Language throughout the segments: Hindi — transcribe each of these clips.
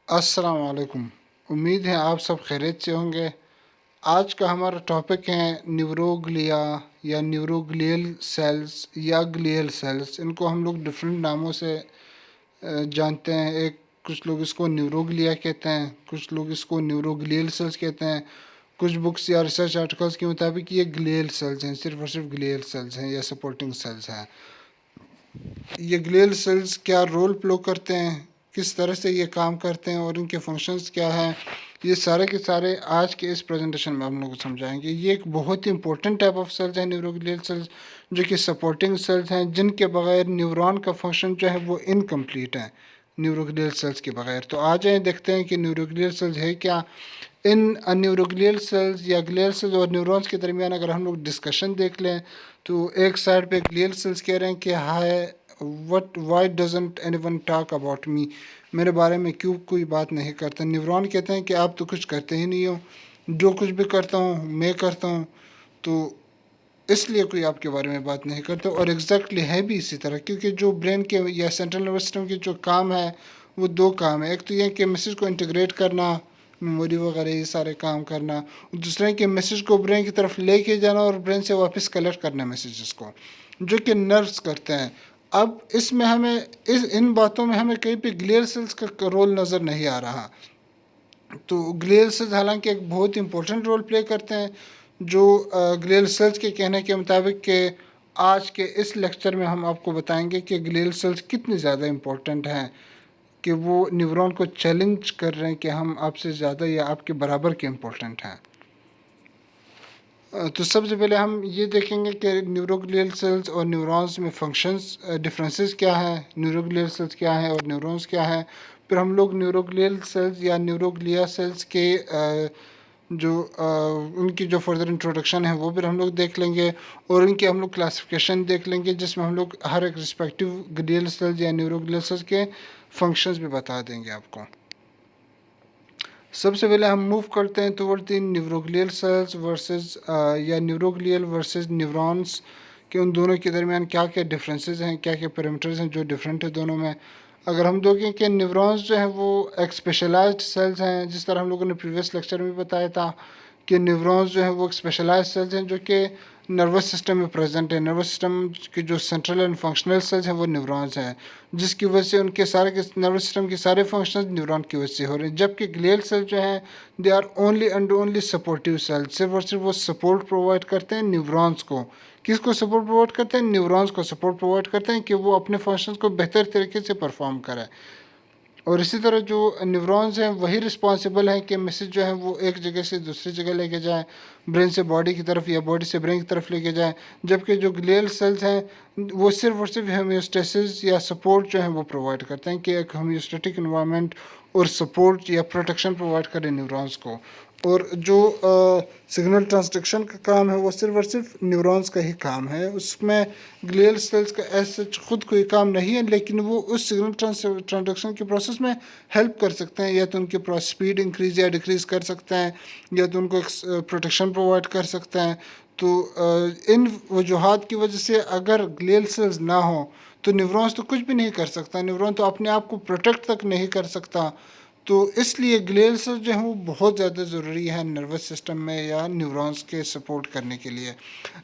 अस्सलाम वालेकुम। उम्मीद है आप सब खैरियत से होंगे। आज का हमारा टॉपिक है न्यूरोग्लिया या न्यूरोग्लियल सेल्स या ग्लियल सेल्स। इनको हम लोग डिफरेंट नामों से जानते हैं। एक कुछ लोग इसको न्यूरोग्लिया कहते हैं, कुछ लोग इसको न्यूरोग्लियल सेल्स कहते हैं। कुछ बुक्स या रिसर्च आर्टिकल्स के मुताबिक ये ग्लियल सेल्स हैं, सिर्फ और सिर्फ ग्लियल सेल्स हैं या सपोर्टिंग सेल्स हैं। ये ग्लियल सेल्स क्या रोल प्ले करते हैं, किस तरह से ये काम करते हैं और इनके फंक्शंस क्या हैं, ये सारे के सारे आज के इस प्रेजेंटेशन में हम लोग को समझाएंगे। ये एक बहुत ही इंपॉर्टेंट टाइप ऑफ सेल्स है न्यूरोग्लियल सेल्स, जो कि सपोर्टिंग सेल्स हैं, जिनके बगैर न्यूरॉन का फंक्शन जो है वो इनकम्प्लीट है न्यूरोग्लियल सेल्स के बगैर। तो आ जाए देखते हैं कि न्यूरोग्लियल सेल्स है क्या। इन न्यूरोग्लियल सेल्स या ग्लियल सेल्स और न्यूरॉन्स के दरमियान अगर हम लोग डिस्कशन देख लें तो एक साइड पे ग्लियल सेल्स कह रहे हैं कि hi what why doesn't anyone talk about me, मेरे बारे में क्यों कोई बात नहीं करता। न्यूरॉन कहते हैं कि आप तो कुछ करते ही नहीं हो, जो कुछ भी करता हूँ मैं करता हूँ, तो इसलिए कोई आपके बारे में बात नहीं करता। और एग्जैक्टली है भी इसी तरह, क्योंकि जो ब्रेन के या सेंट्रल नर्वस सिस्टम के जो काम है वो दो काम है। एक तो ये कि मैसेज को इंटीग्रेट करना, मेमोरी वगैरह ये सारे काम करना, दूसरा कि मैसेज को ब्रेन की तरफ लेके जाना और ब्रेन से वापस कलेक्ट करना मैसेजेस को, जो कि नर्व्स करते हैं। अब इसमें हमें इन बातों में हमें कहीं पे ग्लियल सेल्स का रोल नज़र नहीं आ रहा। तो ग्लियल सेल्स हालांकि एक बहुत इंपॉर्टेंट रोल प्ले करते हैं, जो ग्लियल सेल्स के कहने के मुताबिक के आज के इस लेक्चर में हम आपको बताएंगे कि ग्लियल सेल्स कितनी ज़्यादा इम्पोर्टेंट हैं, कि वो न्यूरॉन को चैलेंज कर रहे हैं कि हम आपसे ज़्यादा या आपके बराबर के इम्पोर्टेंट हैं। तो सबसे पहले हम ये देखेंगे कि न्यूरोग्लियल सेल्स और न्यूरॉन्स में फंक्शंस डिफरेंसेस क्या है, न्यूरोग्लियल सेल्स क्या है और न्यूरॉन्स क्या है। फिर हम लोग न्यूरोग्लियल सेल्स या न्यूरोग्लिया सेल्स के जो उनकी जो फर्दर इंट्रोडक्शन है वो फिर हम लोग देख लेंगे, और उनकी हम लोग क्लासिफिकेशन देख लेंगे, जिसमें हम लोग हर एक रिस्पेक्टिव ग्लियल सेल्स या न्यूरोग्लियल सेल्स के फंक्शंस भी बता देंगे आपको। सबसे पहले हम मूव करते हैं toward the neuroglial sales versus या न्यूरोग्लियल वर्सेस न्यूरॉन्स, कि उन दोनों के दरमियान क्या क्या डिफरेंसेस हैं, क्या क्या पैरामीटर्स हैं जो डिफरेंट है दोनों में। अगर हम देखें कि न्यूरॉन्स जो है वो एक स्पेशलाइज्ड सेल्स हैं, जिस तरह हम लोगों ने प्रीवियस लेक्चर में बताया था कि न्यूरॉन्स जो है वो एक स्पेशलाइज्ड सेल्स हैं जो कि नर्वस सिस्टम में प्रेजेंट है। नर्वस सिस्टम के जो सेंट्रल एंड फंक्शनल सेल्स हैं वो न्यूरॉन्स हैं, जिसकी वजह से उनके सारे के नर्वस सिस्टम के सारे फंक्शंस न्यूरॉन की वजह से हो रहे हैं। जबकि ग्लियल सेल जो हैं they are only and only supportive cells, सिर्फ और सिर्फ वो सपोर्ट प्रोवाइड करते हैं न्यूरॉन्स को। किसको सपोर्ट प्रोवाइड करते हैं? न्यूरॉन्स को सपोर्ट प्रोवाइड करते हैं कि वो अपने फंक्शंस को बेहतर तरीके से परफॉर्म करें। और इसी तरह जो न्यूरॉन्स हैं वही रिस्पॉन्सिबल हैं कि मैसेज जो है वो एक जगह से दूसरी जगह लेके जाए, ब्रेन से बॉडी की तरफ या बॉडी से ब्रेन की तरफ लेके जाए। जबकि जो ग्लियल सेल्स हैं वो सिर्फ और सिर्फ होम्योस्टेसिस या सपोर्ट जो है वो प्रोवाइड करते हैं, कि एक होम्योस्टेटिक इन्वायरमेंट और सपोर्ट या प्रोटेक्शन प्रोवाइड करें न्यूरॉन्स को। और जो सिग्नल ट्रांसडक्शन का काम है वो सिर्फ और सिर्फ न्यूरॉन्स का ही काम है, उसमें ग्लियल सेल्स का ऐसे खुद कोई काम नहीं है, लेकिन वो उस सिग्नल ट्रांसडक्शन के प्रोसेस में हेल्प कर सकते हैं। या तो उनकी स्पीड इंक्रीज या डिक्रीज कर सकते हैं, या तो उनको प्रोटेक्शन प्रोवाइड कर सकते हैं। तो इन वजूहात की वजह से अगर ग्लियल सेल्स ना हो तो न्यूरॉन्स तो कुछ भी नहीं कर सकता, न्यूरॉन तो अपने आप को प्रोटेक्ट तक नहीं कर सकता। तो इसलिए ग्लियल सेल्स जो हैं वो बहुत ज़्यादा ज़रूरी है नर्वस सिस्टम में या न्यूरॉन्स के सपोर्ट करने के लिए।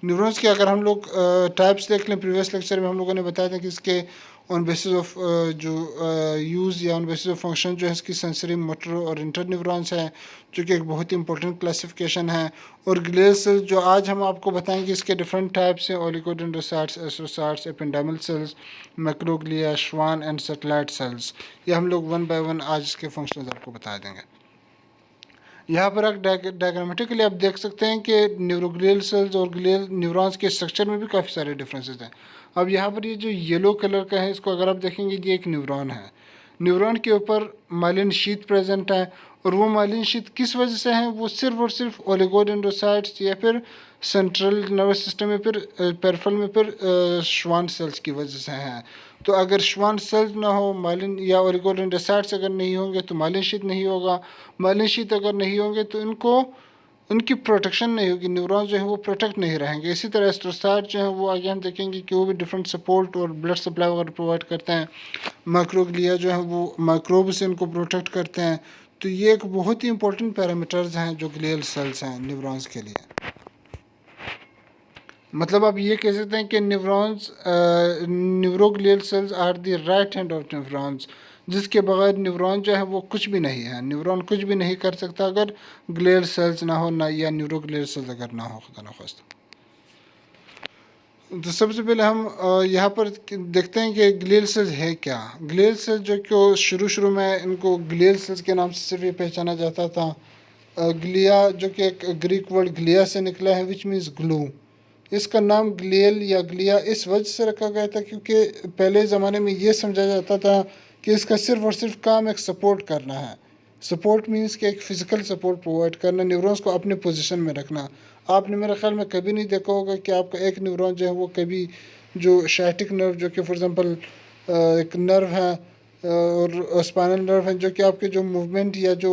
न्यूरॉन्स के अगर हम लोग टाइप्स देख लें, प्रीवियस लेक्चर में हम लोगों ने बताया था कि इसके ऑन बेसिस ऑफ जो यूज़ या ऑन बेसिस ऑफ फंक्शन जो है इसकी सेंसरी, मोटर और इंटर न्यूरॉन्स है, जो कि एक बहुत ही इंपॉर्टेंट क्लासिफिकेशन है। और ग्लियल सेल्स जो आज हम आपको बताएंगे इसके डिफरेंट टाइप्स हैं, ओलिगोडेंड्रोसाइट्स, एस्ट्रोसाइट्स, एपिंडाइमल सेल्स, मैक्रोग्लिया, श्वान एंड सेटेलाइट सेल्स। ये हम लोग वन बाय वन आज इसके फंक्शंस आपको बता देंगे। यहाँ पर आप डायग्रामेटिकली आप देख सकते हैं कि न्यूरोग्लियल सेल्स और ग्लियल न्यूरॉन्स के स्ट्रक्चर में भी काफ़ी सारे डिफरेंसेस हैं। अब यहाँ पर ये जो येलो कलर का है इसको अगर आप देखेंगे ये एक न्यूरॉन है। न्यूरॉन के ऊपर माइलिन शीथ प्रेजेंट है, और वो माइलिन शीथ किस वजह से है? वो सिर्फ और सिर्फ ओलिगोडेंड्रोसाइट्स या फिर सेंट्रल नर्वस सिस्टम में फिर पेरिफेरल में फिर श्वान सेल्स की वजह से हैं। तो अगर श्वान सेल्स ना हो, माइलिन या ओलिगोडेंड्रोसाइट्स अगर नहीं होंगे तो माइलिन शीथ नहीं होगा। माइलिन शीथ अगर नहीं होंगे तो इनको उनकी प्रोटेक्शन नहीं होगी, न्यूरॉन्स जो है वो प्रोटेक्ट नहीं रहेंगे। इसी तरह एस्ट्रोसाइट जो है वो आगे हम देखेंगे कि वो भी डिफरेंट सपोर्ट और ब्लड सप्लाई वगैरह प्रोवाइड करते हैं। माइक्रोग्लिया जो है वो माइक्रोब से इनको प्रोटेक्ट करते हैं। तो ये एक बहुत ही इंपॉर्टेंट पैरामीटर्स हैं जो ग्लियल सेल्स हैं न्यूरॉन्स के लिए। मतलब आप ये कह सकते हैं कि neurons neuroglial cells are the right hand of neurons, जिसके बगैर न्यूरॉन जो है वो कुछ भी नहीं है। न्यूरॉन कुछ भी नहीं कर सकता अगर ग्लियल सेल्स ना हो, ना या न्यूरोग्लियल सेल्स अगर ना हो, खुदा न खास्ता। तो सबसे पहले हम यहाँ पर देखते हैं कि ग्लियल सेल्स है क्या। ग्लियल सेल्स जो कि शुरू में इनको ग्लियल सेल्स के नाम से सिर्फ ये पहचाना जाता था। ग्लिया जो कि एक ग्रीक वर्ड ग्लिया से निकला है विच मीन्स ग्लू। इसका नाम ग्लियल या ग्लिया इस वजह से रखा गया था क्योंकि पहले ज़माने में ये समझा जाता था कि इसका सिर्फ और सिर्फ काम एक सपोर्ट करना है। सपोर्ट मीन्स कि एक फ़िज़िकल सपोर्ट प्रोवाइड करना, न्यूरॉन्स को अपने पोजीशन में रखना। आपने मेरे ख्याल में कभी नहीं देखा होगा कि आपका एक न्यूरॉन जो है वो कभी जो शाइटिक नर्व जो कि फॉर एग्ज़ाम्पल एक नर्व है और स्पाइनल नर्व है जो कि आपके जो मूवमेंट या जो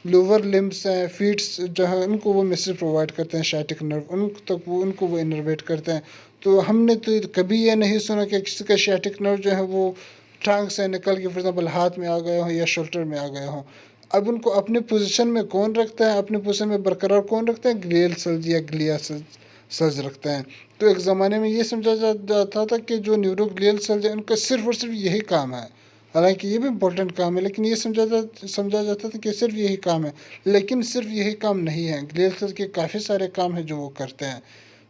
लोअर लिम्स हैं, फीट्स जो है उनको वो मैसेज प्रोवाइड करते हैं शाइटिक नर्व, उन तक वो उनको वो इनर्वेट करते हैं। तो हमने तो कभी ये नहीं सुना कि किसी का शाइटिक नर्व जो है वो टांग से निकल के फॉर एग्जाम्पल हाथ में आ गया हो या शोल्डर में आ गया हो। अब उनको अपने पोजीशन में कौन रखता है, अपने पोजीशन में बरकरार कौन रखता है? ग्लियल सेल्स या ग्लिया सेल्स रखते हैं। तो एक ज़माने में ये समझा जाता था कि जो न्यूरोग्लियल सेल्स है उनका सिर्फ और सिर्फ यही काम है। हालांकि ये भी इम्पोर्टेंट काम है, लेकिन ये समझा जाता था कि सिर्फ यही काम है। लेकिन सिर्फ यही काम नहीं है, ग्लियल सेल्स के काफ़ी सारे काम हैं जो वो करते हैं।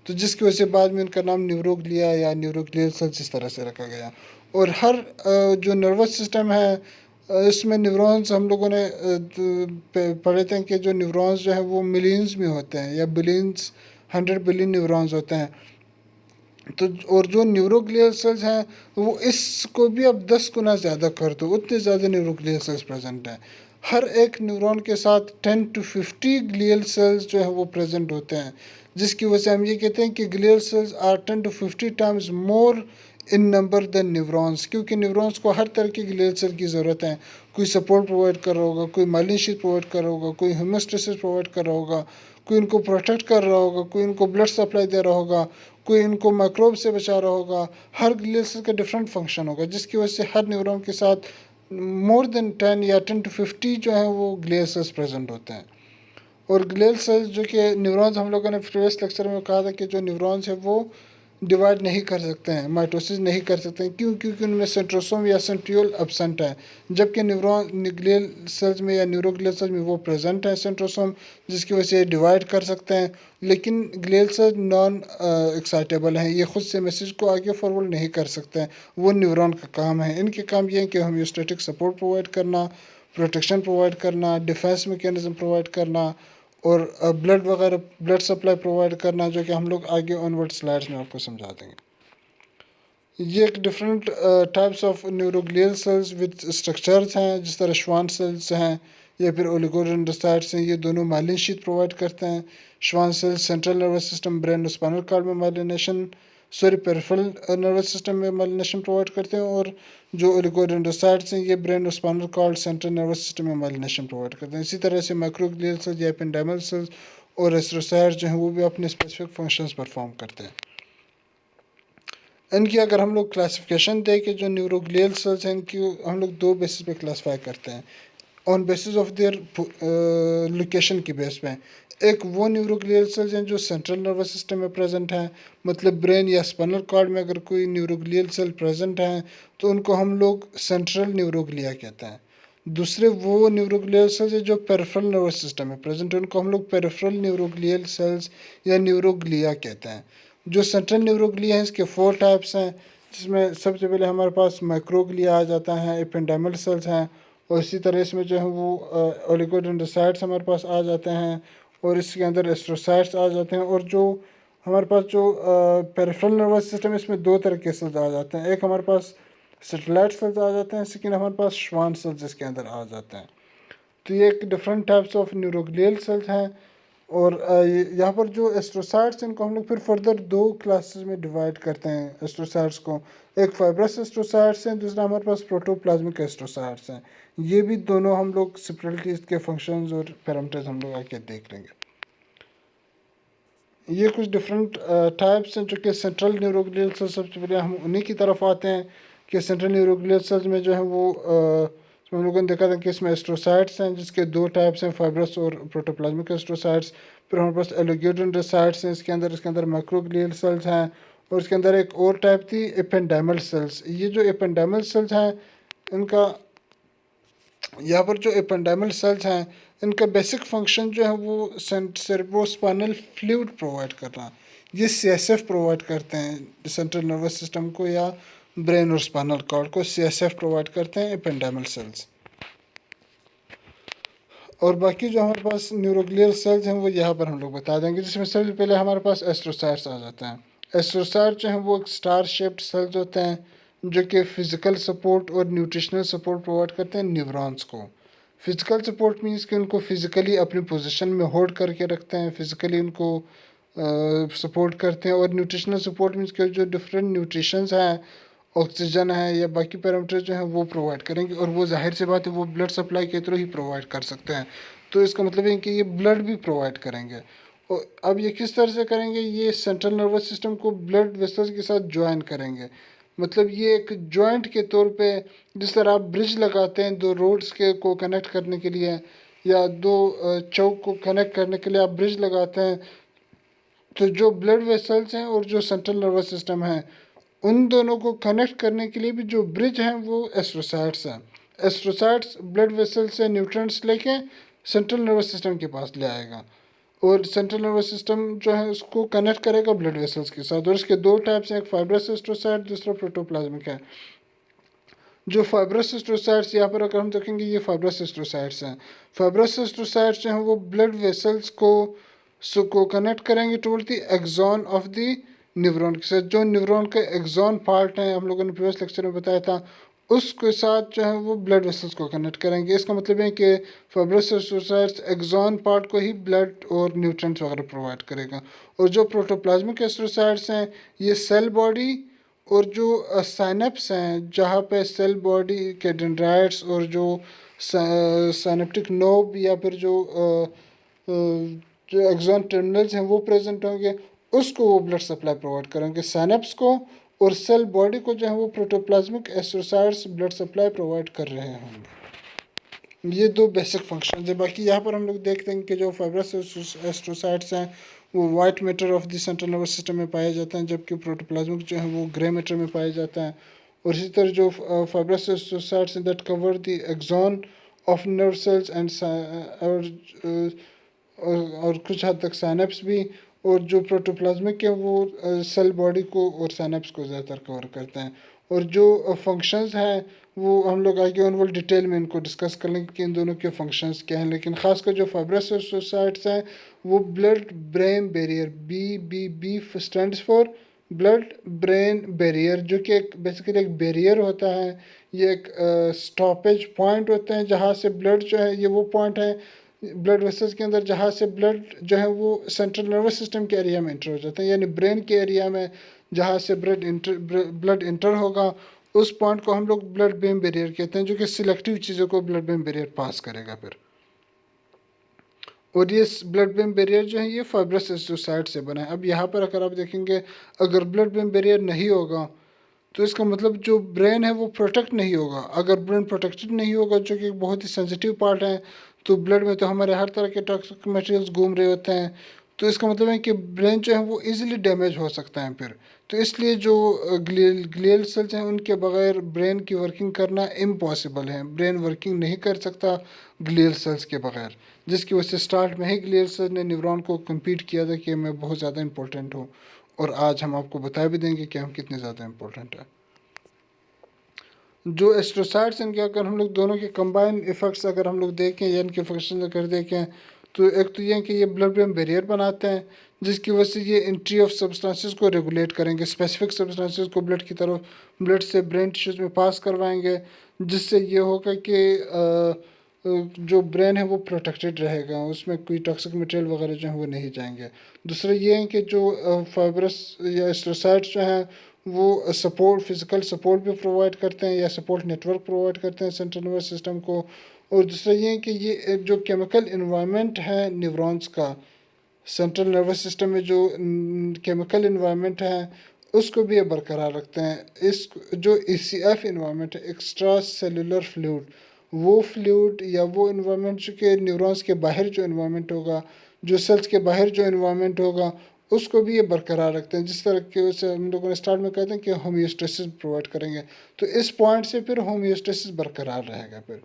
तो जिसकी वजह से बाद में उनका नाम न्यूरोग्लिया या न्यूरोग्लियल सेल्स इस तरह से रखा गया। और हर जो नर्वस सिस्टम है इसमें न्यूरॉन्स हम लोगों ने पढ़े थे कि जो न्यूरॉन्स जो है वो मिलियंस में होते हैं या बिलियंस 100 बिलियन न्यूरॉन्स होते हैं। तो और जो न्यूरोग्लियल सेल्स हैं वो इसको भी अब 10 गुना ज़्यादा कर दो, उतने ज़्यादा न्यूरोग्लियल सेल्स प्रेजेंट हैं। हर एक न्यूरॉन के साथ 10 to 50 ग्लियल सेल्स जो है वो प्रेजेंट होते हैं, जिसकी वजह से हम ये कहते हैं कि glial cells are 10 to 50 times more in number than neurons, क्योंकि न्यूरॉन्स को हर तरह की ग्लियल सेल की ज़रूरत है। कोई सपोर्ट प्रोवाइड कर रहा होगा, कोई माइलिन शीथ प्रोवाइड कर रहा होगा, कोई होम्योस्टेसिस प्रोवाइड कर रहा होगा, कोई इनको प्रोटेक्ट कर रहा होगा, कोई इनको ब्लड सप्लाई दे रहा होगा, कोई इनको माइक्रोब से बचा रहा होगा। हर ग्लियल सेल का डिफरेंट फंक्शन होगा, जिसकी वजह से हर न्यूरॉन के साथ मोर देन 10 या 10 to 50 जो है वो ग्लियल सेल्स प्रेजेंट होते हैं। और ग्लियल सेल्स जो कि न्यूरॉन्स हम लोगों ने प्रीवियस लेक्चर में कहा था कि जो न्यूरॉन्स है वो डिवाइड नहीं कर सकते हैं, माइटोसिस नहीं कर सकते हैं। क्यों? क्योंकि उनमें सेंट्रोसोम या सेंट्रियोल एब्सेंट है, जबकि न्यूरॉन ग्लियल सेल्स में या न्यूरोग्लियल सेल्स में वो प्रेजेंट है सेंट्रोसोम, जिसकी वजह से डिवाइड कर सकते हैं। लेकिन ग्लियल सेल्स नॉन एक्साइटेबल हैं, ये खुद से मैसेज को आगे फॉरवर्ड नहीं कर सकते हैं, वो न्यूरॉन का काम है। इनके काम ये है कि होम्योस्टेटिक सपोर्ट प्रोवाइड करना, प्रोटेक्शन प्रोवाइड करना, डिफेंस मैकेनिज्म प्रोवाइड करना और ब्लड वगैरह ब्लड सप्लाई प्रोवाइड करना, जो कि हम लोग आगे ऑनवर्ड स्लाइड्स में आपको समझा देंगे। ये एक different types of neuroglial sales with structures हैं, जिस तरह श्वान सेल्स हैं या फिर ओलिगोडेंड्रोसाइट्स हैं, ये दोनों माइलिन शीथ प्रोवाइड करते हैं। Schwann cells central nervous system, brain और स्पाइनल कॉर्ड में माइलिनेशन पेरिफेरल नर्वस सिस्टम में माइलिनेशन प्रोवाइड करते हैं। और जो ओलिगोडेंड्रोसाइट्स हैं ये ब्रेन और spinal cord central nervous system में माइलिनेशन प्रोवाइड करते हैं। इसी तरह से माइक्रोग्लियल सेल्स या एपेंडाइमल सेल्स और एस्ट्रोसाइट्स जो हैं वो भी अपने स्पेसिफिक फंक्शंस परफॉर्म करते हैं। इनकी अगर हम लोग क्लासिफिकेशन दें कि जो न्यूरोग्लियल सेल्स हैं इनकी हम लोग दो बेसिस पे क्लासीफाई करते हैं, on basis of their location की बेस पे। एक वो न्यूरोग्लियल सेल्स हैं जो सेंट्रल नर्वस सिस्टम में प्रेजेंट हैं, मतलब ब्रेन या स्पाइनल कॉर्ड में अगर कोई न्यूरोग्लियल सेल प्रेजेंट हैं तो उनको हम लोग सेंट्रल न्यूरोग्लिया कहते हैं। दूसरे वो न्यूरोग्लियल सेल्स हैं जो पेरिफेरल नर्वस सिस्टम में प्रेजेंट है, उनको हम लोग पेरिफेरल न्यूरोग्लियल सेल्स या न्यूरोग्लिया कहते हैं। जो सेंट्रल न्यूरोग्लिया है इसके 4 टाइप्स हैं, जिसमें सबसे पहले हमारे पास माइक्रोग्लिया आ जाता है, एपेंडाइमल सेल्स हैं, और इसी तरह इसमें जो है वो ओलिगोडेंड्रोसाइट्स हमारे पास आ जाते हैं, और इसके अंदर एस्ट्रोसाइट्स आ जाते हैं। और जो हमारे पास जो पेरिफेरल नर्वस सिस्टम है इसमें 2 तरह के सेल्स आ जाते हैं, एक हमारे पास सेटेलाइट सेल्स आ जाते हैं, सेकेंड हमारे पास श्वान सेल्स जिसके अंदर आ जाते हैं। तो ये एक different types of neuroglial sales हैं। और यहाँ पर जो एस्ट्रोसाइट्स इनको हम लोग फिर फर्दर 2 क्लासेस में डिवाइड करते हैं एस्ट्रोसाइट्स को। एक फाइब्रस एस्ट्रोसाइट्स हैं, दूसरा हमारे पास प्रोटोप्लाज्मिक एस्ट्रोसाइट्स हैं। ये भी दोनों हम लोग सेपरेटली इसके फंक्शंस और पैरामीटर्स हम लोग आके देख लेंगे। ये कुछ डिफरेंट टाइप्स हैं जो कि सेंट्रल न्यूरोग्लियल सेल्स, सबसे पहले हम उन्हीं की तरफ आते हैं कि सेंट्रल न्यूरोग्लियल सेल्स में जो है वो हम लोगों ने देखा था कि इसमें एस्ट्रोसाइट्स हैं जिसके दो टाइप्स हैं, फाइब्रस और प्रोटोप्लाज्मिक एस्ट्रोसाइट्स। फिर हमारे पास एलोग्योडेंड्रोसाइट्स हैं इसके अंदर माइक्रोग्लियल सेल्स हैं, और इसके अंदर एक और टाइप थी एपेंडाइमल सेल्स। ये जो एपेंडाइमल सेल्स हैं इनका, यहाँ पर जो एपेंडाइमल सेल्स हैं इनका बेसिक फंक्शन जो है वो सेरेब्रोस्पाइनल फ्लूइड प्रोवाइड करना। ये सीएसएफ प्रोवाइड करते हैं सेंट्रल नर्वस सिस्टम को, या ब्रेन और स्पाइनल कॉर्ड को सीएसएफ प्रोवाइड करते हैं एपेंडाइमल सेल्स। और बाकी जो हमारे पास न्यूरोग्लियल सेल्स हैं वो यहाँ पर हम लोग बता देंगे, जिसमें सबसे पहले हमारे पास एस्ट्रोसाइट्स आ जाते हैं। एस्ट्रोसाइट जो हैं वो एक स्टार शेप्ड सेल्स होते हैं जो कि फिजिकल सपोर्ट और न्यूट्रिशनल सपोर्ट प्रोवाइड करते हैं न्यूरॉन्स को। फिजिकल सपोर्ट मीन्स कि उनको फिजिकली अपनी पोजीशन में होल्ड करके रखते हैं, फिजिकली उनको सपोर्ट करते हैं। और न्यूट्रिशनल सपोर्ट मीन्स कि जो डिफरेंट न्यूट्रिशंस हैं, ऑक्सीजन है या बाकी पैरामीटर जो हैं वो प्रोवाइड करेंगे, और वो जाहिर सी बात है वो ब्लड सप्लाई के थ्रू ही प्रोवाइड कर सकते हैं। तो इसका मतलब है कि ये ब्लड भी प्रोवाइड करेंगे। और अब ये किस तरह से करेंगे, ये सेंट्रल नर्वस सिस्टम को ब्लड वेसल्स के साथ ज्वाइन करेंगे। मतलब ये एक जॉइंट के तौर पे, जिस तरह आप ब्रिज लगाते हैं दो रोड्स के को कनेक्ट करने के लिए, या दो चौक को कनेक्ट करने के लिए आप ब्रिज लगाते हैं, तो जो ब्लड वेसल्स हैं और जो सेंट्रल नर्वस सिस्टम है उन दोनों को कनेक्ट करने के लिए भी जो ब्रिज हैं वो एस्ट्रोसाइट्स हैं। एस्ट्रोसाइट्स ब्लड वेसल से न्यूट्रिएंट्स लेके सेंट्रल नर्वस सिस्टम के पास ले आएगा, और सेंट्रल नर्वस सिस्टम जो है उसको कनेक्ट करेगा ब्लड वेसल्स के साथ। और इसके दो टाइप्स हैं, एक फाइब्रस एस्ट्रोसाइट, दूसरा प्रोटोप्लाज्मिक है। जो फाइब्रस एस्ट्रोसाइट्स यहाँ पर अगर हम देखेंगे, ये फाइब्रस एस्ट्रोसाइट्स हैं। फाइब्रस एस्ट्रोसाइट्स जो हैं वो ब्लड वेसल्स को कनेक्ट करेंगे toward the axon of the neuron के साथ। जो न्यूरॉन का एक्सॉन पार्ट है, हम लोगों ने प्रीवियस लेक्चर में बताया था, उसके साथ जो है वो ब्लड वेसल्स को कनेक्ट करेंगे। इसका मतलब है कि फाइब्रस एस्ट्रोसाइट्स एक्सॉन पार्ट को ही ब्लड और न्यूट्रिएंट्स वगैरह प्रोवाइड करेगा। और जो प्रोटोप्लाज्मिक एस्ट्रोसाइट्स हैं ये सेल बॉडी और जो साइनेप्स हैं, जहाँ पे सेल बॉडी के डेंड्राइट्स और जो साइनेप्टिक नोब या फिर जो एक्सॉन टर्मिनल्स हैं वो प्रेजेंट होंगे, उसको वो ब्लड सप्लाई प्रोवाइड करेंगे साइनेप्स को, और सेल बॉडी को जो है वो protoplasmic astrocytes blood supply provide कर रहे होंगे। ये दो बेसिक फंक्शन है। बाकी यहाँ पर हम लोग देखते हैं कि जो फाइब्रस एस्ट्रोसाइट्स हैं वो white matter of the central nervous system में पाए जाते हैं, जबकि प्रोटोप्लाज्मिक जो है वो ग्रे मैटर में पाए जाते हैं। और इसी तरह जो fibrous astrocytes that cover the axon of nerve cells and और कुछ हद तक साइनेप्स भी, और जो प्रोटोप्लाज्मिक है वो सेल बॉडी को और साइनेप्स को ज़्यादातर कवर करते हैं। और जो फंक्शंस हैं वो हम लोग आगे ऑनवर्ड डिटेल में इनको डिस्कस कर लेंगे कि इन दोनों के फंक्शंस क्या हैं। लेकिन खासकर जो फाइब्रस एस्ट्रोसाइट्स हैं वो blood brain barrier, B stands for blood brain barrier, जो कि एक बेसिकली एक बैरियर होता है। ये एक स्टॉपेज पॉइंट होते हैं जहाँ से ब्लड जो है, ये वो पॉइंट है ब्लड वेसल्स के अंदर जहाँ से ब्लड जो है वो सेंट्रल नर्वस सिस्टम के एरिया में इंटर हो जाता है, यानी ब्रेन के एरिया में जहाँ से ब्लड इंटर होगा उस पॉइंट को हम लोग ब्लड ब्रेन बैरियर कहते हैं, जो कि सिलेक्टिव चीज़ों को ब्लड ब्रेन बैरियर पास करेगा फिर। और ये ब्लड ब्रेन बैरियर जो है ये फाइब्रस एस्ट्रोसाइट से बना है। अब यहाँ पर अगर आप देखेंगे, अगर ब्लड ब्रेन बैरियर नहीं होगा तो इसका मतलब जो ब्रेन है वो प्रोटेक्ट नहीं होगा। अगर ब्रेन प्रोटेक्टेड नहीं होगा, जो कि बहुत ही सेंसिटिव पार्ट है, तो ब्लड में तो हमारे हर तरह के टॉक्सिक मटेरियल्स घूम रहे होते हैं, तो इसका मतलब है कि ब्रेन जो है वो इजीली डैमेज हो सकता है फिर। तो इसलिए जो ग्लियल सेल्स हैं उनके बगैर ब्रेन की वर्किंग करना इम्पॉसिबल है। ब्रेन वर्किंग नहीं कर सकता ग्लियल सेल्स के बगैर, जिसकी वजह से स्टार्ट में ही ग्लियल सेल्स ने न्यूरॉन को कम्पीट किया था कि मैं बहुत ज़्यादा इंपॉर्टेंट हूँ, और आज हम आपको बता भी देंगे कि हम कितने ज़्यादा इंपॉर्टेंट हैं। जो एस्ट्रोसाइट्स इनके अगर हम लोग दोनों के कंबाइन इफेक्ट्स अगर हम लोग देखें या इनके फंक्शन अगर देखें, तो एक तो ये है कि ये ब्लड ब्रेन बैरियर बनाते हैं, जिसकी वजह से ये एंट्री ऑफ सब्सटेंसेस को रेगुलेट करेंगे। स्पेसिफिक सब्सटेंसेस को ब्लड की तरफ, ब्लड से ब्रेन टिश्यूज में पास करवाएंगे, जिससे ये होगा कि जो ब्रेन है वो प्रोटेक्टेड रहेगा, उसमें कोई टॉक्सिक मटेरियल वगैरह जो है वो नहीं जाएंगे। दूसरा ये है कि जो फाइब्रस या एस्ट्रोसाइट्स जो हैं वो सपोर्ट, फिजिकल सपोर्ट भी प्रोवाइड करते हैं या सपोर्ट नेटवर्क प्रोवाइड करते हैं सेंट्रल नर्वस सिस्टम को। और दूसरा ये है कि ये जो केमिकल इन्वायरमेंट है न्यूरॉन्स का, सेंट्रल नर्वस सिस्टम में जो केमिकल इन्वायरमेंट है उसको भी ये बरकरार रखते हैं। इस जो ECF इन्वायरमेंट है, एक्स्ट्रा सेलुलर फ्लूइड, वो फ्लूइड या वो इन्वायरमेंट जो कि न्यूरॉन्स के बाहर जो इन्वायरमेंट होगा, जो सेल्स के बाहर जो इन्वायरमेंट होगा, उसको भी ये बरकरार रखते हैं। जिस तरह के से हम लोगों ने स्टार्ट में कहते हैं कि होम्योस्टेसिस प्रोवाइड करेंगे, तो इस पॉइंट से फिर होम्योस्टेसिस बरकरार रहेगा। फिर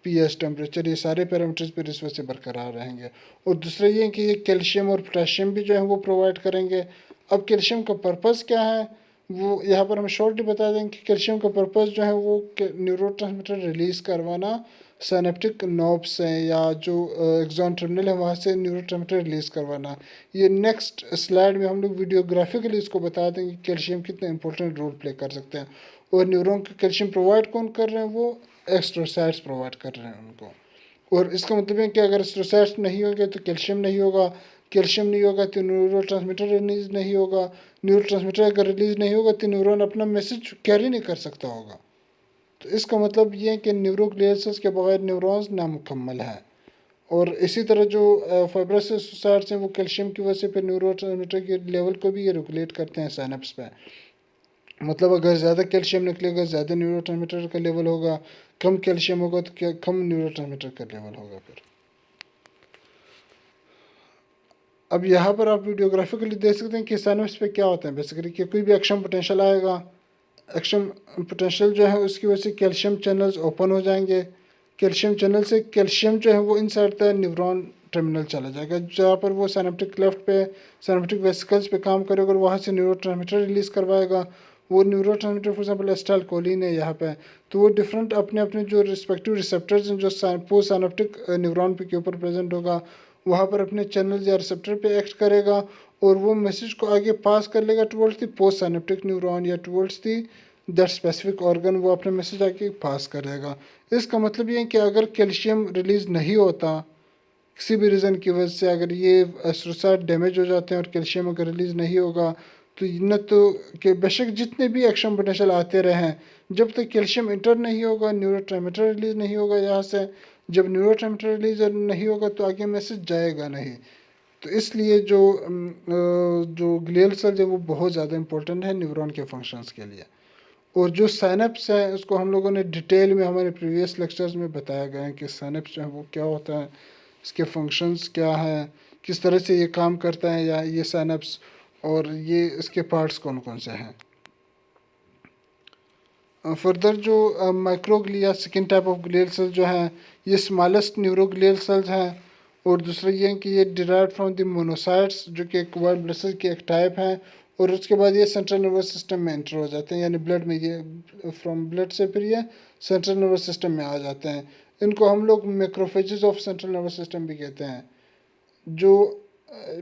पीएच, टेम्परेचर, ये सारे पैरामीटर्स फिर इस वजह से बरकरार रहेंगे। और दूसरा ये कि ये कैल्शियम और पोटेशियम भी जो है वो प्रोवाइड करेंगे। अब कैल्शियम का पर्पज़ क्या है वो यहाँ पर हम शॉर्टली बता देंगे कि कैल्शियम का पर्पज़ जो है वो न्यूरोट्रांसमीटर रिलीज़ करवाना सिनेप्टिक नोब से या जो एक्सॉन टर्मिनल है वहाँ से न्यूरोट्रांसमीटर रिलीज़ करवाना। ये नेक्स्ट स्लाइड में हम लोग वीडियोग्राफिकली इसको बता देंगे कि कैल्शियम कितना इंपॉर्टेंट रोल प्ले कर सकते हैं। और न्यूरॉन को कैल्शियम प्रोवाइड कौन कर रहे हैं, वो एस्ट्रोसाइट्स प्रोवाइड कर रहे हैं उनको। और इसका मतलब है कि अगर एस्ट्रोसाइट्स नहीं होंगे तो कैल्शियम नहीं होगा, कैल्शियम नहीं होगा तो न्यूरो ट्रांसमीटर रिलीज नहीं होगा, न्यूरो ट्रांसमीटर अगर रिलीज नहीं होगा तो न्यूरॉन अपना मैसेज कैरी नहीं कर सकता होगा। तो इसका मतलब ये है कि न्यूरोग्लियल सेल्स के बगैर न्यूरॉन्स नामुकम्मल है। और इसी तरह जो फाइब्रस एस्ट्रोसाइट्स हैं वो कैल्शियम की वजह से फिर न्यूरो ट्रांसमीटर के लेवल को भी ये रेगुलेट करते हैं साइनेप्स पे। मतलब अगर ज़्यादा कैल्शियम निकलेगा ज़्यादा न्यूरोट्रांसमीटर का लेवल होगा, कम कैल्शियम होगा तो क्या कम न्यूरोट्रांसमीटर का लेवल होगा। फिर अब यहाँ पर आप वीडियोग्राफिकली देख सकते हैं कि साइनेप्स पे क्या होता है बेसिकली कि कोई भी एक्शन पोटेंशियल आएगा, एक्शन पोटेंशियल जो है उसकी वजह से कैल्शियम चैनल्स ओपन हो जाएंगे। कैल्शियम चैनल से कैल्शियम जो है वो इनसाइड द न्यूरॉन टर्मिनल चला जाएगा जहाँ पर वो सिनेप्टिक लेफ्ट पे सिनेप्टिक वेसिकल्स पे काम करेगा और वहाँ से न्यूरोट्रांसमीटर रिलीज़ करवाएगा। वो neurotransmitter for example acetyl choline है यहाँ पे, तो वो डिफरेंट अपने अपने जो रिस्पेक्टिव रिसेप्टर्स हैं जो पोस्ट सिनेप्टिक न्यूरॉन पे के ऊपर प्रेजेंट होगा वहाँ पर अपने चैनल या रिसेप्टर पे एक्ट करेगा और वो मैसेज को आगे पास कर लेगा towards the post synaptic neuron या towards the that specific organ, वो अपने मैसेज आगे पास करेगा। इसका मतलब ये है कि अगर कैल्शियम रिलीज़ नहीं होता किसी भी रीज़न की वजह से, अगर ये एस्ट्रोसाइट डैमेज हो जाते हैं और कैल्शियम अगर रिलीज़ नहीं होगा तो न तो कि बेशक जितने भी एक्शन पोटेंशियल आते रहे जब तक कैल्शियम इंटर नहीं होगा न्यूरोट्रांसमीटर रिलीज़ नहीं होगा यहाँ से, जब न्यूरोट्रांसमीटर रिलीज़ नहीं होगा तो आगे मैसेज जाएगा नहीं। तो इसलिए जो ग्लियल सेल है वो बहुत ज़्यादा इंपॉर्टेंट है न्यूरॉन के फंक्शंस के लिए। और जो साइनेप्स है उसको हम लोगों ने डिटेल में हमारे प्रीवियस लेक्चर्स में बताया गया है कि साइनेप्स जो है वो क्या होता है, इसके फंक्शंस क्या है, किस तरह से ये काम करता है या ये साइनेप्स, और ये इसके पार्ट्स कौन कौन से हैं। फर्दर जो microglia second type of glial cells जो हैं ये स्मॉलेस्ट न्यूरोग्लियल सेल्स हैं। और दूसरा ये है कि ये डिराइव फ्रॉम द मोनोसाइट्स जो कि एक वाइट ब्लड सेल की एक टाइप है। और उसके बाद ये सेंट्रल नर्वस सिस्टम में एंटर हो जाते हैं, यानी ब्लड में ये फ्रॉम ब्लड से फिर ये सेंट्रल नर्वस सिस्टम में आ जाते हैं। इनको हम लोग macrophages of central nervous system भी कहते हैं। जो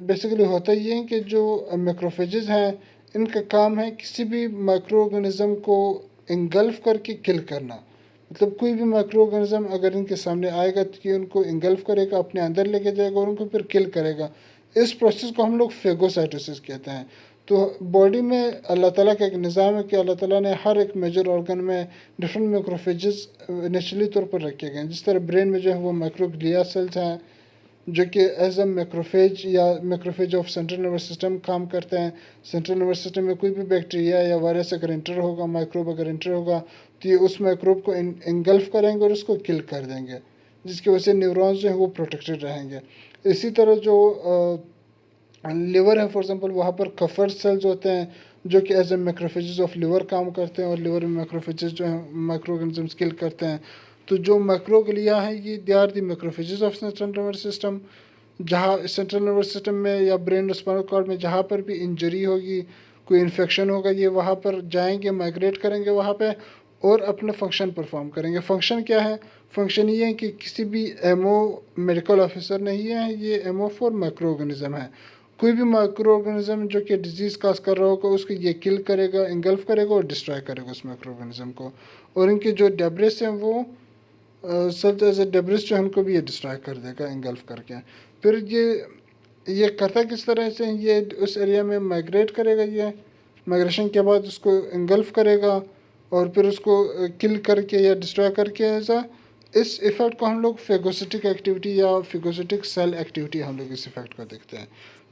बेसिकली होता ये है कि जो मैक्रोफेजेस हैं इनका काम है किसी भी माइक्रो ऑर्गेनिज्म को इंगल्फ करके किल करना। मतलब कोई भी माइक्रो ऑर्गेनिज्म अगर इनके सामने आएगा तो ये उनको इंगल्फ करेगा, अपने अंदर लेके जाएगा और उनको फिर किल करेगा। इस प्रोसेस को हम लोग फेगोसाइटोसिस कहते हैं। तो बॉडी में अल्लाह ताला का एक निज़ाम है कि अल्लाह ताला ने हर एक मेजर ऑर्गन में डिफरेंट मैक्रोफेजेस नेचुरली तौर पर रखे गए हैं। जिस तरह ब्रेन में जो है वो माइक्रोग्लिया सेल्स हैं जो कि एज अ मैक्रोफेज या macrophage of central nervous system काम करते हैं। सेंट्रल नर्वस सिस्टम में कोई भी बैक्टीरिया या वायरस अगर इंटर होगा, माइक्रोब अगर इंटर होगा तो ये उस माइक्रोब को इंगल्फ करेंगे और उसको किल कर देंगे, जिसकी वजह से न्यूरॉन्स जो है वो प्रोटेक्टेड रहेंगे। इसी तरह जो लिवर है फॉर एग्जांपल वहाँ पर कफर सेल्स होते हैं जो कि as a macrophages of liver काम करते हैं और लिवर में मैक्रोफेजेस जो है माइक्रो ऑर्गेनिजम्स किल करते हैं। तो जो मैक्रोग्लिया है ये they are the macrophages of central nervous system. जहाँ सेंट्रल नर्वस सिस्टम में या ब्रेन स्पाइनल कॉर्ड में जहाँ पर भी इंजरी होगी, कोई इन्फेक्शन होगा, ये वहाँ पर जाएंगे, माइग्रेट करेंगे वहाँ पे और अपना फंक्शन परफॉर्म करेंगे। फंक्शन क्या है? फंक्शन ये है कि किसी भी एमओ मेडिकल ऑफिसर नहीं है, ये एमओ फॉर माइक्रो ऑर्गेनिज्म है। कोई भी माइक्रो ऑर्गेनिज्म जो कि डिजीज़ काज कर रहा होगा उसको ये किल करेगा, इंगल्फ करेगा और डिस्ट्रॉय करेगा उस माइक्रो ऑर्गेनिज्म को। और इनके जो डेब्रिस हैं वो सब एज ए डेब्रिस जो है उनको भी ये डिस्ट्रॉय कर देगा इंगल्फ करके। फिर ये करता किस तरह से, ये उस एरिया में माइग्रेट करेगा, ये माइग्रेशन के बाद उसको इंगल्फ करेगा और फिर उसको किल करके या डिस्ट्रॉय करके ऐसा इस इफ़ेक्ट को हम लोग फेगोसिटिक एक्टिविटी या फेगोसिटिक सेल एक्टिविटी हम लोग इस इफ़ेक्ट को देखते हैं।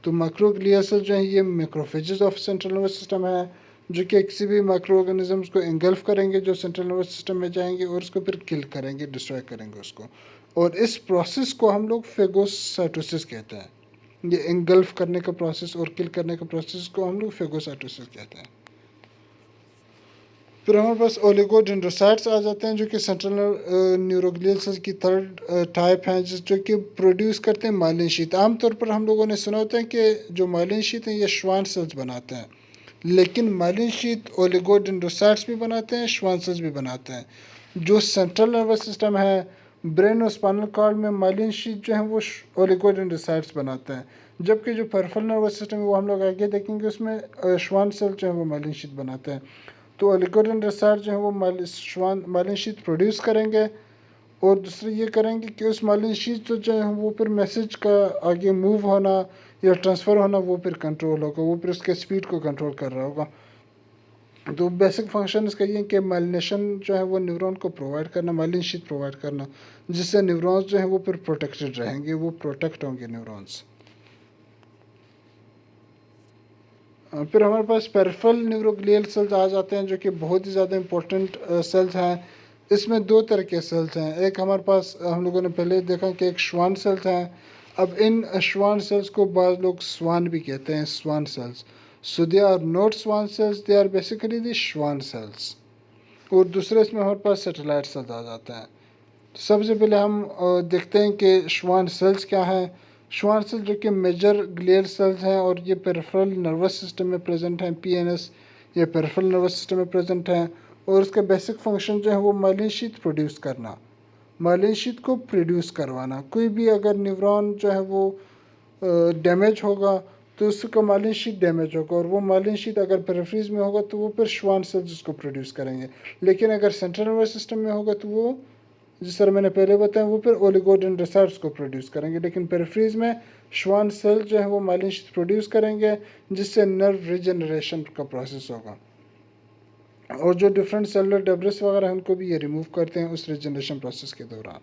तो माइक्रोग्लिया सेल जो है ये macrophages of central nervous system है, जो कि किसी भी माइक्रो ऑर्गेनिजम्स को इंगल्फ करेंगे जो सेंट्रल नर्वस सिस्टम में जाएंगे और उसको फिर किल करेंगे, डिस्ट्रॉय करेंगे उसको। और इस प्रोसेस को हम लोग फेगोसाइटोसिस कहते हैं। ये इंगल्फ करने का प्रोसेस और किल करने का प्रोसेस को हम लोग फेगोसाइटोसिस कहते हैं। फिर हमारे पास ओलिगोडेंड्रोसाइट्स आ जाते हैं जो कि सेंट्रल न्यूरोग्लियल सेल्स की थर्ड टाइप हैं, जो कि प्रोड्यूस करते हैं माइलिन शीथ। आमतौर पर हम लोगों ने सुना होता है कि जो माइलिन शीथ हैं ये श्वान सेल्स बनाते हैं, लेकिन माइलिन शीथ ओलिगोडेंड्रोसाइट्स भी बनाते हैं, श्वान सेल्स भी बनाते हैं। जो सेंट्रल नर्वस सिस्टम है, ब्रेन और स्पाइनल कॉर्ड में माइलिन शीथ जो है वो ओलिगोडेंड्रोसाइट्स बनाते हैं, जबकि जो पेरिफेरल नर्वस सिस्टम है वो हम लोग आगे देखेंगे उसमें श्वान सेल जो है वो माइलिन शीथ बनाते हैं। तो ओलिगोडेंड्रोसाइट जो है वो माइलिन शीथ प्रोड्यूस करेंगे और दूसरे ये करेंगे कि उस माइलिन शीथ जो है वो फिर मैसेज का आगे मूव होना या ट्रांसफ़र होना वो फिर कंट्रोल होगा, वो फिर उसके स्पीड को कंट्रोल कर रहा होगा। तो बेसिक फंक्शन इसका ये कि माइलिनेशन जो है वो न्यूरॉन को प्रोवाइड करना, माइलिन शीथ प्रोवाइड करना, जिससे न्यूरॉन्स जो है वो फिर प्रोटेक्टेड रहेंगे, वो प्रोटेक्ट होंगे न्यूरॉन्स। फिर हमारे पास पेरिफेरल न्यूरोग्लियल सेल्स आ जाते हैं जो कि बहुत ही ज़्यादा इंपॉर्टेंट सेल्स हैं। इसमें दो तरह के सेल्स हैं, एक हमारे पास हम लोगों ने पहले देखा कि एक श्वान सेल्स हैं। अब इन श्वान सेल्स को बाज़ लोग स्वान भी कहते हैं, Schwann cells. So they are not Schwann cells, they are basically the Schwann cells. और दूसरे इसमें हमारे पास सैटेलाइट सेल्स आ जाते हैं। तो सबसे पहले हम देखते हैं कि श्वान सेल्स क्या हैं। श्वान सेल जो कि मेजर ग्लियल सेल्स हैं और ये पेरिफेरल नर्वस सिस्टम में प्रेजेंट हैं, पीएनएस ये पेरिफेरल नर्वस सिस्टम में प्रेजेंट हैं। और उसका बेसिक फंक्शन जो है वो माइलिन शीथ प्रोड्यूस करना, माइलिन शीथ को प्रोड्यूस करवाना। कोई भी अगर न्यूरॉन जो है वो डैमेज होगा तो उसका माइलिन शीथ डैमेज होगा, और वो माइलिन शीथ अगर पेरिफेरीज में होगा तो वो फिर श्वान सेल्स उसको प्रोड्यूस करेंगे। लेकिन अगर सेंट्रल नर्वस सिस्टम में होगा तो वो, जिस तरह मैंने पहले बताया, वो फिर ओलिगोडेंड्रोसाइट्स को प्रोड्यूस करेंगे। लेकिन पेरिफेरीज में श्वान सेल जो है वो माइलिन शीथ प्रोड्यूस करेंगे, जिससे नर्व रिजनरेशन का प्रोसेस होगा। और जो डिफरेंट सेलुलर डेब्रिस वगैरह हैं उनको भी ये रिमूव करते हैं उस रिजनरेशन प्रोसेस के दौरान।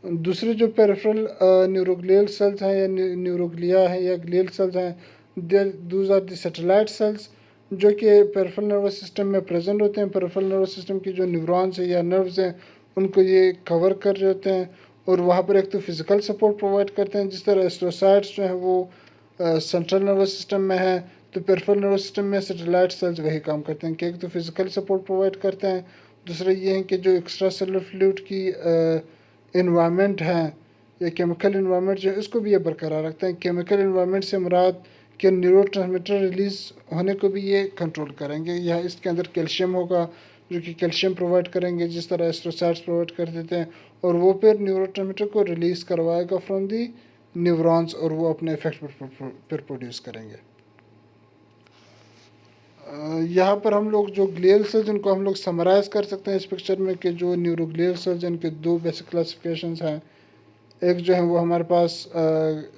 दूसरे जो पेरिफेरल न्यूरोग्लियल सेल्स हैं या न्यूरोग्लिया है या ग्लियल सेल्स हैं, those are the satellite cells जो कि पेरिफेरल नर्वस सिस्टम में प्रेजेंट होते हैं। पेरिफेरल नर्वस सिस्टम की जो न्यूरॉन्स है या नर्व्स हैं उनको ये कवर कर रहे होते हैं, और वहाँ पर एक तो फिज़िकल सपोर्ट प्रोवाइड करते हैं, जिस तरह एस्ट्रोसाइट्स जो हैं वो सेंट्रल नर्वस सिस्टम में है, तो पेरिफेरल नर्वस सिस्टम में सैटेलाइट सेल्स वही काम करते हैं कि एक तो फिज़िकल सपोर्ट प्रोवाइड करते हैं, दूसरा ये है कि जो एक्स्ट्रा सेलुलर फ्लूइड की इन्वायरमेंट है या केमिकल इन्वायरमेंट जो है उसको भी ये बरकरार रखते हैं। केमिकल इन्वायरमेंट से मुराद के न्यूरोट्रांसमीटर रिलीज़ होने को भी ये कंट्रोल करेंगे। या इसके अंदर कैल्शियम होगा जो कि कैल्शियम प्रोवाइड करेंगे, जिस तरह एस्ट्रोसाइट्स प्रोवाइड कर देते हैं, और वो फिर न्यूरोट्रांसमीटर को रिलीज़ करवाएगा फ्रॉम दी न्यूरॉन्स, और वो अपने इफेक्ट पर प्रोड्यूस करेंगे। यहाँ पर हम लोग जो ग्लियल सेल्स जिनको हम लोग समराइज़ कर सकते हैं इस पिक्चर में कि जो न्यूरोग्लियल सेल्स इनके दो बेसिक क्लासिफिकेशंस हैं। एक जो है वो हमारे पास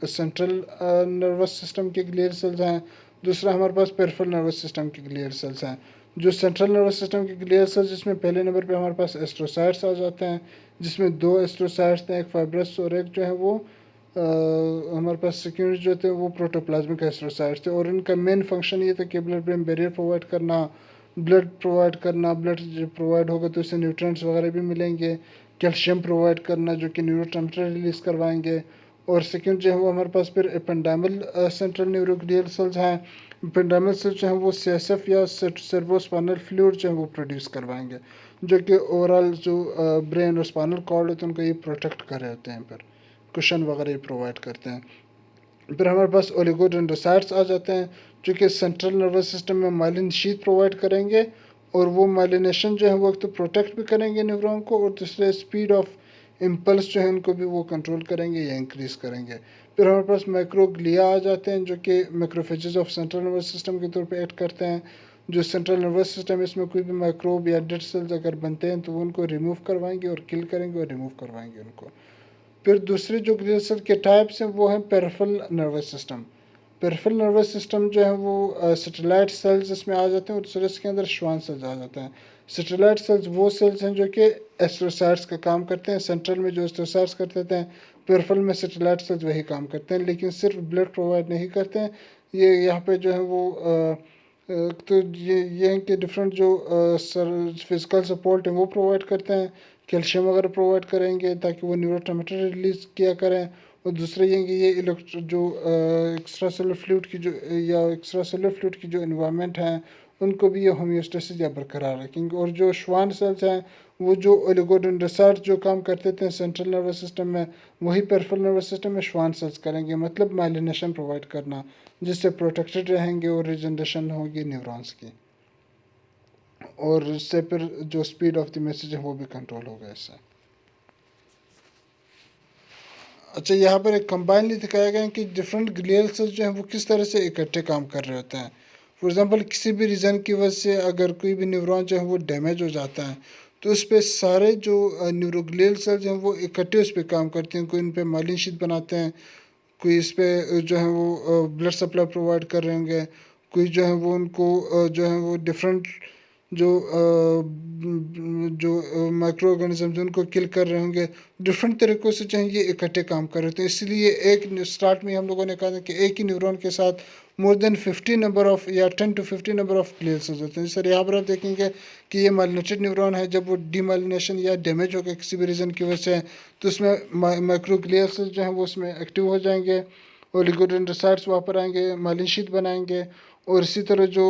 सेंट्रल नर्वस सिस्टम के ग्लियल सेल्स हैं, दूसरा हमारे पास पेरिफेरल नर्वस सिस्टम के ग्लियल सेल्स हैं। जो सेंट्रल नर्वस सिस्टम के ग्लियल सेल्स, जिसमें पहले नंबर पे हमारे पास एस्ट्रोसाइट्स आ जाते हैं, जिसमें दो एस्ट्रोसाइट्स हैं, एक फाइब्रस और एक जो है वो हमारे पास सिक्योरिटी जो थे वो प्रोटोप्लाज्मिक एस्ट्रोसाइट्स थे। और इनका मेन फंक्शन ये था कि ब्लड ब्रेन बैरियर प्रोवाइड करना, ब्लड जब प्रोवाइड होगा तो उससे न्यूट्रिएंट्स वगैरह भी मिलेंगे, कैल्शियम प्रोवाइड करना जो कि न्यूरोट्रांसमीटर रिलीज़ करवाएंगे। और सेकंड जो है वो हमारे पास फिर एपेंडाइमल सेंट्रल न्यूरोग्लियल सेल्स हैं। एपेंडाइमल सेल्स जो हैं वो सीएसएफ या सेरेब्रोस्पाइनल फ्लूइड जो है वो प्रोड्यूस करवाएंगे, जो कि ओवरऑल जो ब्रेन और स्पाइनल कॉर्ड होते हैं उनको ये प्रोटेक्ट कर रहे होते हैं, पर कुशन वगैरह प्रोवाइड करते हैं। फिर हमारे पास ओलिगोडेंड्रोसाइट्स आ जाते हैं जो कि सेंट्रल नर्वस सिस्टम में माइलिन शीथ प्रोवाइड करेंगे, और वो माइलिनेशन जो है वो एक तो प्रोटेक्ट भी करेंगे न्यूरॉन को, और दूसरे स्पीड ऑफ इम्पल्स जो है उनको भी वो कंट्रोल करेंगे या इंक्रीज करेंगे। फिर हमारे पास माइक्रोग्लिया आ जाते हैं जो कि macrophages of central nervous system के तौर पे एक्ट करते हैं। जो सेंट्रल नर्वस सिस्टम है इसमें कोई भी माइक्रोब या डेड सेल्स अगर बनते हैं तो वो उनको रिमूव करवाएंगे और किल करेंगे और रिमूव करवाएंगे उनको। फिर दूसरे जो ग्लियल सेल के टाइप्स हैं वो हैं peripheral nervous system. Peripheral nervous system जो है वो सैटेलाइट सेल्स इसमें आ जाते हैं, और दूसरे इसके अंदर श्वान सेल्स आ जाते हैं। सैटेलाइट सेल्स वो सेल्स हैं जो कि एस्ट्रोसाइट्स का काम करते हैं, सेंट्रल में जो एस्ट्रोसाइट्स करते हैं पेरिफेरल में सेटेलाइट सेल्स वही काम करते हैं, लेकिन सिर्फ ब्लड प्रोवाइड नहीं करते हैं। ये यहाँ पे जो है वो तो ये हैं कि डिफरेंट जो फिजिकल सपोर्ट हैं वो प्रोवाइड करते हैं, कैल्शियम वगैरह प्रोवाइड करेंगे ताकि वो न्यूरोट्रांसमीटर रिलीज़ किया करें। और दूसरा ये है कि ये जो एक्स्ट्रा सेलुलर फ्लूइड की जो या एक्स्ट्रा सेलुलर फ्लूइड की जो इन्वायरमेंट है उनको भी ये होम्योस्टेसिस या बरकरार रखेंगे। और जो श्वान सेल्स हैं वो जो ओलिगोडेंड्रोसाइट्स जो काम करते थे सेंट्रल नर्वस सिस्टम में, वही पेरिफेरल नर्वस सिस्टम में श्वान सेल्स करेंगे, मतलब माइलिनेशन प्रोवाइड करना, जिससे प्रोटेक्टेड रहेंगे और रिजनरेशन होगी न्यूरॉन्स की, और इससे फिर जो स्पीड ऑफ द मैसेज है वो भी कंट्रोल होगा इससे। अच्छा, यहाँ पर एक कंबाइनली दिखाया गया है कि डिफरेंट ग्लियल सेल्स जो हैं वो किस तरह से इकट्ठे काम कर रहे होते हैं। फॉर एग्ज़ाम्पल किसी भी रीज़न की वजह से अगर कोई भी न्यूरॉन जो है वो डैमेज हो जाता है तो उस पर सारे जो न्यूरोग्लियल सेल्स हैं वो इकट्ठे उस पर काम करते हैं। कोई उन पर मालिन शीट बनाते हैं, कोई इस पर जो है वो ब्लड सप्लाई प्रोवाइड कर रहे होंगे, कोई जो है वो उनको जो है वो डिफरेंट जो माइक्रो ऑर्गेनिज्म उनको किल कर रहे होंगे। डिफरेंट तरीक़ों से चाहे ये इकट्ठे काम कर रहे थे, इसलिए एक स्टार्ट में हम लोगों ने कहा था कि एक ही न्यूरॉन के साथ मोर देन 50 नंबर ऑफ या 10 to 50 number of glial cells होते हैं। सर यहाँ पर आप देखेंगे कि ये माइलिनेटेड न्यूरॉन है, जब वो डीमाइलिनेशन या डैमेज हो गया किसी भी रीज़न की वजह से तो उसमें माइक्रो ग्लियल सेल्स जो हैं वो उसमें एक्टिव हो जाएंगे, ओलिगोडेंड्रोसाइट्स वहाँ पर आएंगे, मालिन शीट बनाएंगे, और इसी तरह जो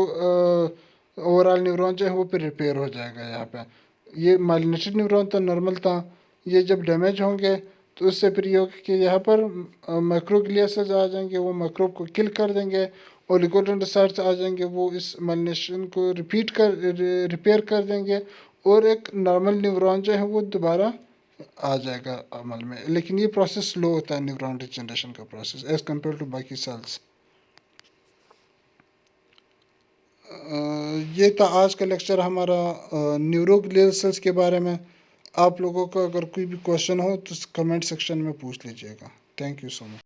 ओवरऑल न्यूरॉन जो है वो फिर रिपेयर हो जाएगा। यहाँ पे ये माइलिनेटेड न्यूरॉन तो नॉर्मल था, ये जब डैमेज होंगे तो उससे फिर ये होगा कि यहाँ पर माइक्रोग्लिया सेल्स आ जाएंगे, वो माइक्रोब को किल कर देंगे, ओलिगोडेंड्रोसाइट्स आ जाएंगे, वो इस माइलिनेशन को रिपेयर कर देंगे, और एक नॉर्मल न्यूरॉन जो है वो दोबारा आ जाएगा अमल में। लेकिन ये प्रोसेस स्लो होता है न्यूरॉन रिजनरेशन का प्रोसेस एज़ कम्पेयर टू बाकी सेल्स। ये था आज का लेक्चर हमारा न्यूरोग्लियल सेल्स के बारे में। आप लोगों का अगर कोई भी क्वेश्चन हो तो कमेंट सेक्शन में पूछ लीजिएगा। Thank you so much.